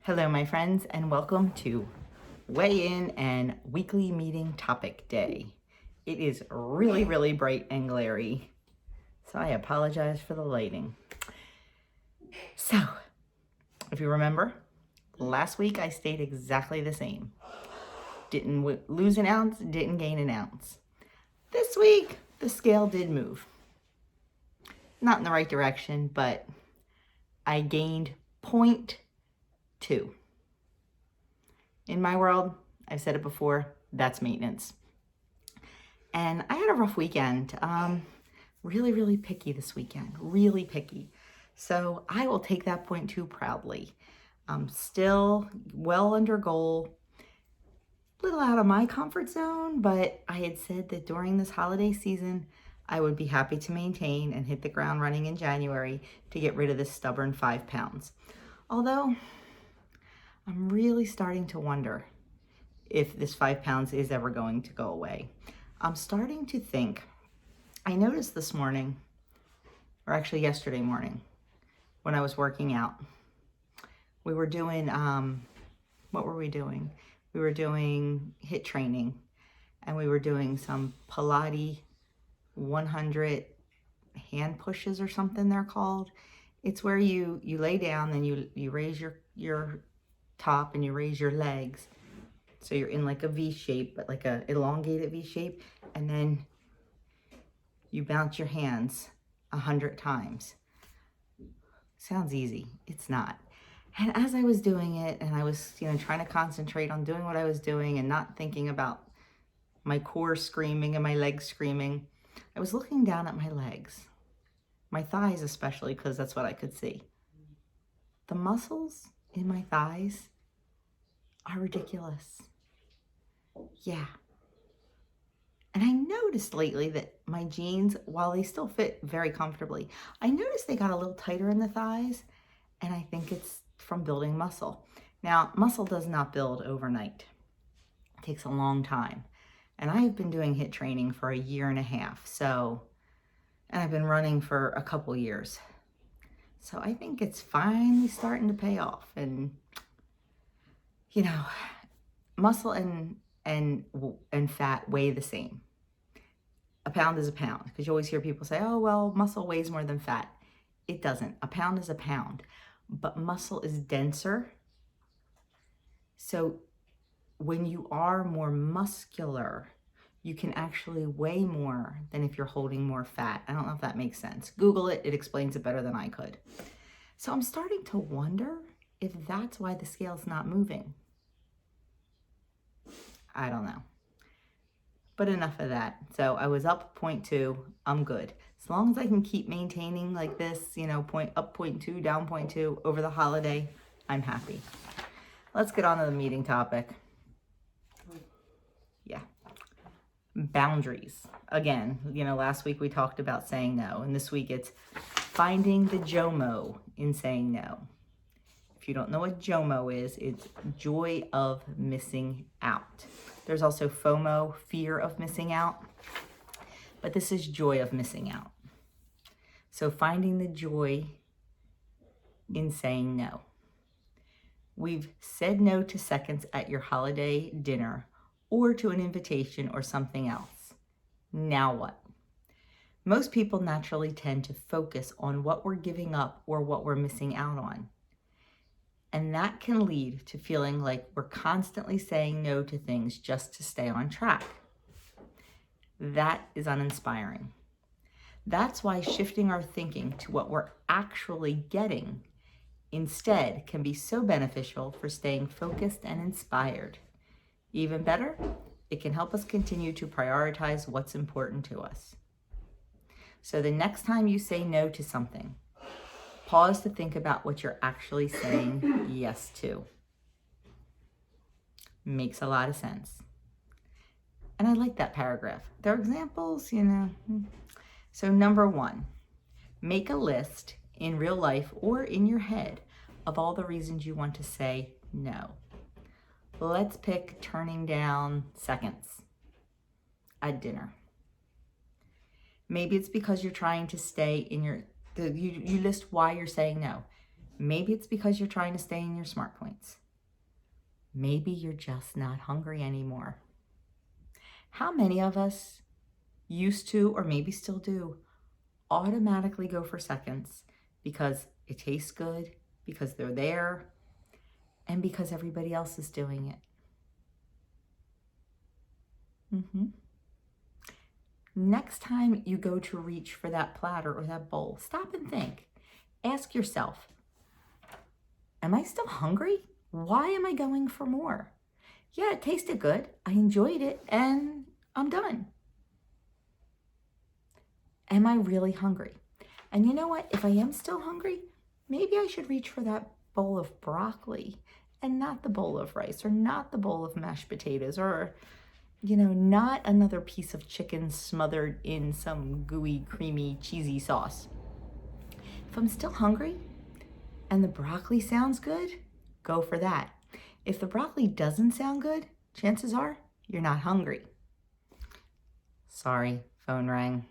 Hello, my friends, and welcome to Weigh In and Weekly Meeting Topic Day. It is really, really bright and glary, so I apologize for the lighting. So, if you remember, last week I stayed exactly the same. Didn't lose an ounce, didn't gain an ounce. This week, the scale did move. Not in the right direction, but I gained 0.2. In my world, I've said it before, that's maintenance. And I had a rough weekend. Really, really picky this weekend. Really picky. So I will take that 0.2 proudly. I'm still well under goal. A little out of my comfort zone, but I had said that during this holiday season, I would be happy to maintain and hit the ground running in January to get rid of this stubborn 5 pounds. Although, I'm really starting to wonder if this 5 pounds is ever going to go away. I'm starting to think, I noticed this morning, or actually yesterday morning, when I was working out, we were doing, what were we doing? We were doing HIIT training, and we were doing some Pilates 100 hand pushes or something they're called. It's where you lay down, then you raise your top and you raise your legs. So you're in like a V shape, but like a elongated V shape. And then you bounce your hands 100 times. Sounds easy. It's not. And as I was doing it, and I was, trying to concentrate on doing what I was doing and not thinking about my core screaming and my legs screaming, I was looking down at my legs, my thighs especially, because that's what I could see. The muscles in my thighs are ridiculous. Yeah. And I noticed lately that my jeans, while they still fit very comfortably, I noticed they got a little tighter in the thighs, and I think it's from building muscle. Now, muscle does not build overnight. It takes a long time. And I have been doing HIIT training for 1.5 years, and I've been running for a couple years. So I think it's finally starting to pay off. And, muscle and fat weigh the same. A pound is a pound, because you always hear people say, oh, well, muscle weighs more than fat. It doesn't. A pound is a pound, but muscle is denser. So when you are more muscular, you can actually weigh more than if you're holding more fat. I don't know if that makes sense. Google it. It explains it better than I could. So I'm starting to wonder if that's why the scale's not moving. I don't know. But enough of that. So I was up 0.2. I'm good. As long as I can keep maintaining like this, up 0.2, down 0.2 over the holiday, I'm happy. Let's get on to the meeting topic. Yeah. Boundaries. Again, last week we talked about saying no, and this week it's finding the JOMO in saying no. If you don't know what JOMO is, it's joy of missing out. There's also FOMO, fear of missing out, but this is joy of missing out. So finding the joy in saying no. We've said no to seconds at your holiday dinner or to an invitation or something else. Now what? Most people naturally tend to focus on what we're giving up or what we're missing out on. And that can lead to feeling like we're constantly saying no to things just to stay on track. That is uninspiring. That's why shifting our thinking to what we're actually getting instead can be so beneficial for staying focused and inspired. Even better, it can help us continue to prioritize what's important to us. So the next time you say no to something, pause to think about what you're actually saying yes to. Makes a lot of sense. And I like that paragraph. There are examples, So number 1, make a list in real life or in your head of all the reasons you want to say no. Let's pick turning down seconds at dinner. Maybe it's because you're trying to stay in you list why you're saying no. Maybe it's because you're trying to stay in your smart points. Maybe you're just not hungry anymore. How many of us used to, or maybe still do, automatically go for seconds because it tastes good, because they're there, and because everybody else is doing it? Next time you go to reach for that platter or that bowl, stop and think. Ask yourself, am I still hungry? Why am I going for more? Yeah, it tasted good. I enjoyed it, and I'm done. Am I really hungry? And you know what? If I am still hungry, maybe I should reach for that bowl of broccoli and not the bowl of rice, or not the bowl of mashed potatoes, or, not another piece of chicken smothered in some gooey, creamy, cheesy sauce. If I'm still hungry and the broccoli sounds good, go for that. If the broccoli doesn't sound good, chances are you're not hungry. Sorry, phone rang.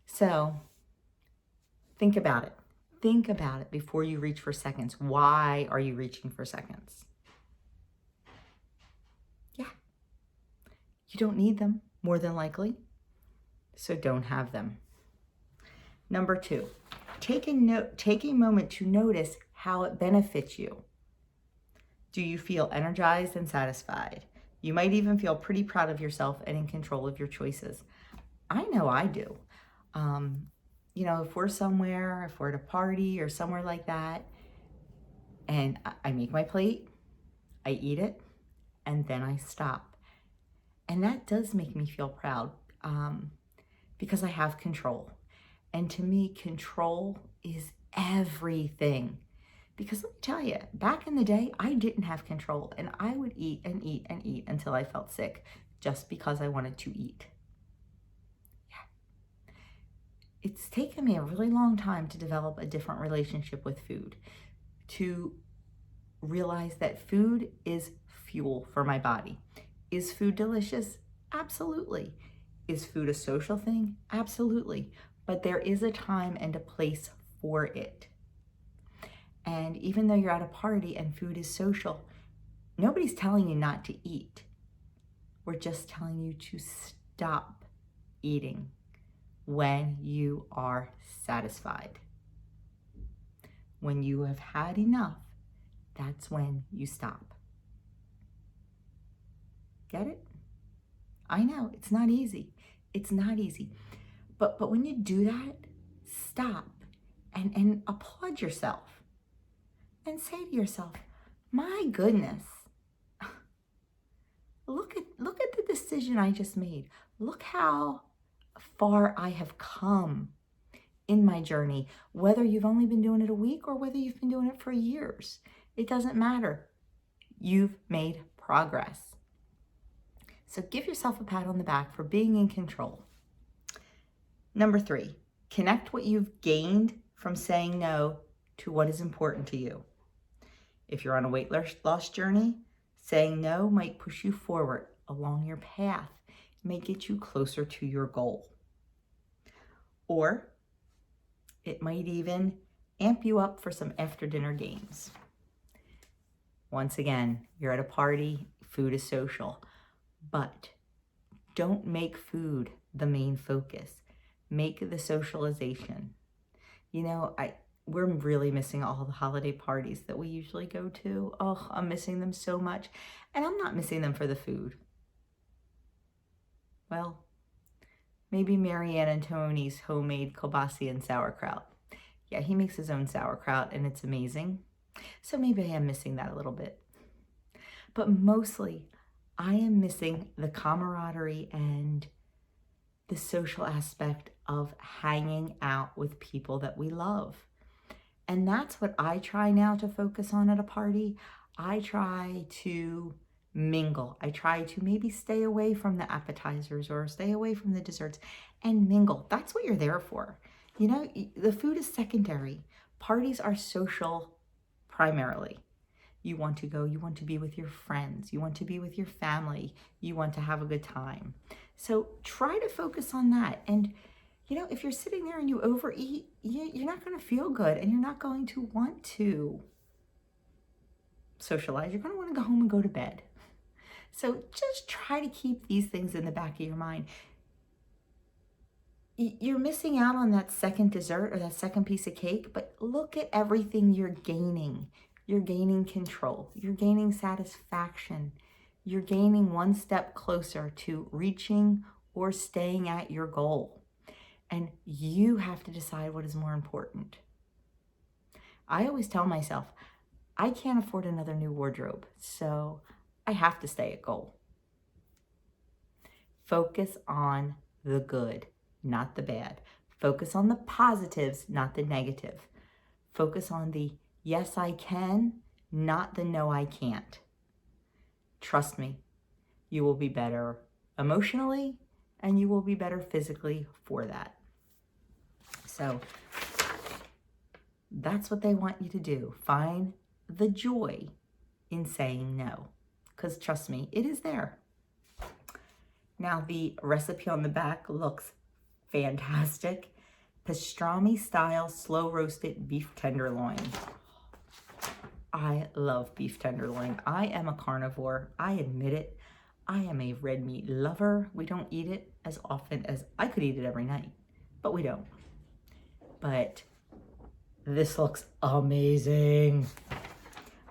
So think about it. Think about it before you reach for seconds. Why are you reaching for seconds? Yeah. You don't need them, more than likely, so don't have them. Number 2, take a moment to notice how it benefits you. Do you feel energized and satisfied? You might even feel pretty proud of yourself and in control of your choices. I know I do. If we're somewhere, if we're at a party or somewhere like that, and I make my plate, I eat it, and then I stop. And that does make me feel proud because I have control. And to me, control is everything. Because let me tell you, back in the day, I didn't have control, and I would eat and eat and eat until I felt sick just because I wanted to eat. Yeah. It's taken me a really long time to develop a different relationship with food, to realize that food is fuel for my body. Is food delicious? Absolutely. Is food a social thing? Absolutely. But there is a time and a place for it. And even though you're at a party and food is social, nobody's telling you not to eat. We're just telling you to stop eating when you are satisfied. When you have had enough, that's when you stop. Get it? I know, it's not easy. It's not easy. But when you do that, stop and applaud yourself. And say to yourself, my goodness, look at the decision I just made. Look how far I have come in my journey, whether you've only been doing it a week or whether you've been doing it for years. It doesn't matter. You've made progress. So give yourself a pat on the back for being in control. Number 3, connect what you've gained from saying no to what is important to you. If you're on a weight loss journey, saying no might push you forward along your path. It may get you closer to your goal. Or it might even amp you up for some after dinner games. Once again, you're at a party, food is social, but don't make food the main focus. Make the socialization. We're really missing all the holiday parties that we usually go to. Oh, I'm missing them so much. And I'm not missing them for the food. Well, maybe Marianne and Tony's homemade kielbasa and sauerkraut. Yeah, he makes his own sauerkraut and it's amazing. So maybe I am missing that a little bit. But mostly, I am missing the camaraderie and the social aspect of hanging out with people that we love. And that's what I try now to focus on at a party. I try to mingle. I try to maybe stay away from the appetizers or stay away from the desserts and mingle. That's what you're there for. The food is secondary. Parties are social primarily. You want to go, you want to be with your friends, you want to be with your family, you want to have a good time. So try to focus on that. And if you're sitting there and you overeat, you're not going to feel good and you're not going to want to socialize. You're going to want to go home and go to bed. So just try to keep these things in the back of your mind. You're missing out on that second dessert or that second piece of cake, but look at everything you're gaining. You're gaining control. You're gaining satisfaction. You're gaining one step closer to reaching or staying at your goal. And you have to decide what is more important. I always tell myself, I can't afford another new wardrobe, so I have to stay at goal. Focus on the good, not the bad. Focus on the positives, not the negative. Focus on the yes, I can, not the no, I can't. Trust me, you will be better emotionally and you will be better physically for that. So that's what they want you to do. Find the joy in saying no, because trust me, it is there. Now the recipe on the back looks fantastic. Pastrami style slow roasted beef tenderloin. I love beef tenderloin. I am a carnivore. I admit it. I am a red meat lover. We don't eat it as often as I could eat it every night, but we don't. But this looks amazing.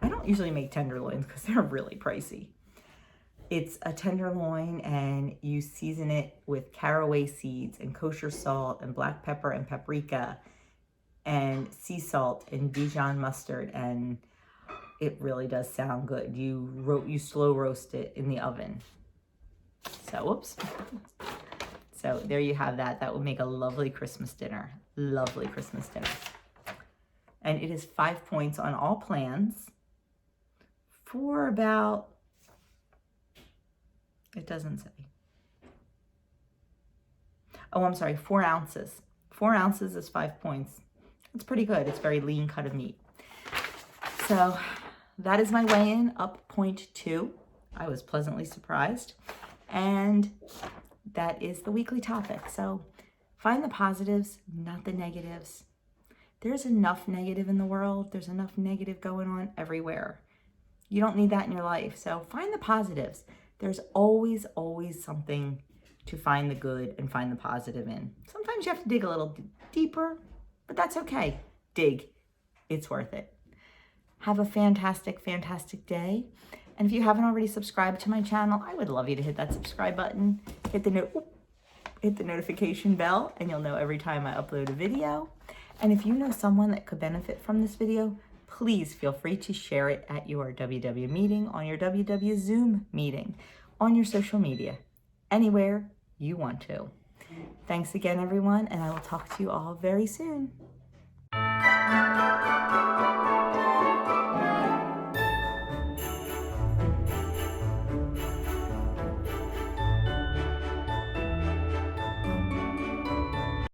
I don't usually make tenderloins because they're really pricey. It's a tenderloin and you season it with caraway seeds and kosher salt and black pepper and paprika and sea salt and Dijon mustard, and it really does sound good. You slow roast it in the oven. So, whoops. So there you have that. That would make a lovely Christmas dinner. Lovely Christmas dinner. And it is 5 points on all plans for about, it doesn't say. Oh, I'm sorry, 4 ounces. 4 ounces is 5 points. It's pretty good. It's very lean cut of meat. So that is my weigh-in, up 0.2. I was pleasantly surprised. And that is the weekly topic. So find the positives, not the negatives. There's enough negative in the world. There's enough negative going on everywhere. You don't need that in your life. So find the positives. There's always, always something to find the good and find the positive in. Sometimes you have to dig a little deeper, but that's okay. Dig. It's worth it. Have a fantastic, fantastic day. And if you haven't already subscribed to my channel, I would love you to hit that subscribe button, hit the notification bell, and you'll know every time I upload a video. And if you know someone that could benefit from this video, please feel free to share it at your WW meeting, on your WW Zoom meeting, on your social media, anywhere you want to. Thanks again, everyone, and I will talk to you all very soon.